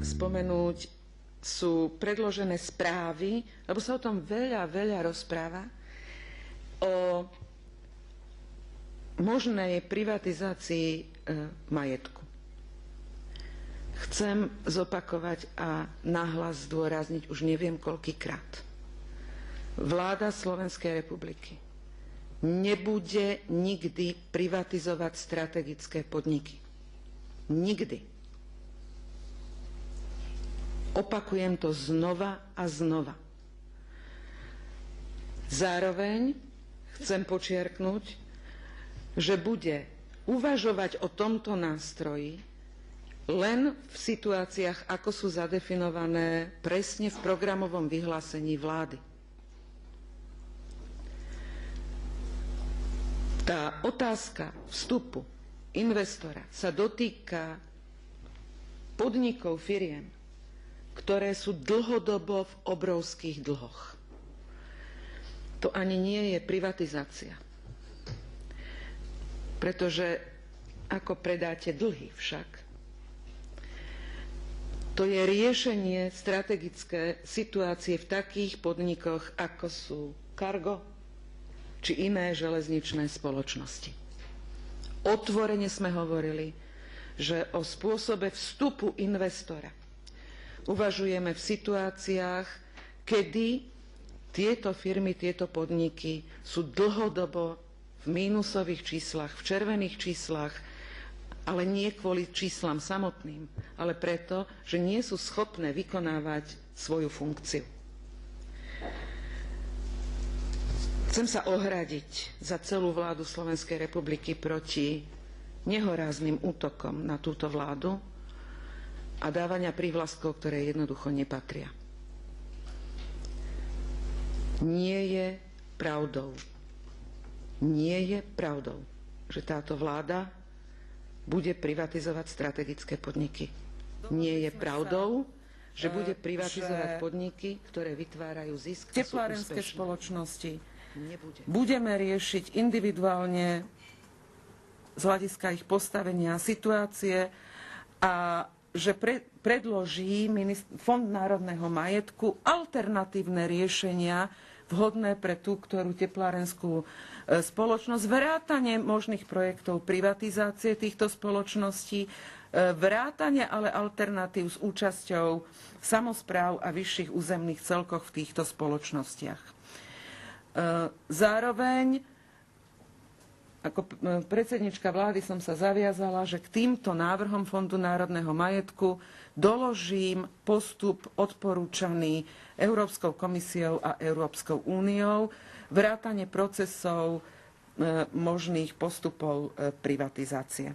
spomenúť, sú predložené správy, lebo sa o tom veľa rozpráva, o možnej privatizácii majetku. Chcem zopakovať a nahlas zdôrazniť už neviem koľkýkrát. Vláda Slovenskej republiky nebude nikdy privatizovať strategické podniky. Nikdy. Opakujem to znova a znova. Zároveň chcem podčiarknuť, že bude uvažovať o tomto nástroji len v situáciách, ako sú zadefinované presne v programovom vyhlásení vlády. Tá otázka vstupu investora sa dotýka podnikov, firiem, ktoré sú dlhodobo v obrovských dlhoch. To ani nie je privatizácia. Pretože ako predáte dlhy však, to je riešenie strategické situácie v takých podnikoch, ako sú Cargo či iné železničné spoločnosti. Otvorene sme hovorili, že o spôsobe vstupu investora uvažujeme v situáciách, kedy tieto firmy, tieto podniky sú dlhodobo v mínusových číslach, v červených číslach, ale nie kvôli číslam samotným, ale preto, že nie sú schopné vykonávať svoju funkciu. Chcem sa ohradiť za celú vládu Slovenskej republiky proti nehoráznym útokom na túto vládu a dávania prívlastkov, ktoré jednoducho nepatria. Nie je pravdou, že táto vláda bude privatizovať strategické podniky. Nie je pravdou, že bude privatizovať podniky, ktoré vytvárajú zisk a sú teplárenské úspešné. spoločnosti Nebude. budeme riešiť individuálne z hľadiska ich postavenia situácie a že predloží Fond národného majetku alternatívne riešenia vhodné pre tú, ktorú teplárenskú spoločnosť, vrátane možných projektov privatizácie týchto spoločností, vrátane ale alternatív s účasťou samospráv a vyšších územných celkoch v týchto spoločnostiach. Zároveň ako predsednička vlády som sa zaviazala, že k týmto návrhom Fondu národného majetku doložím postup odporúčaný Európskou komisiou a Európskou úniou, vrátane procesov možných postupov privatizácie.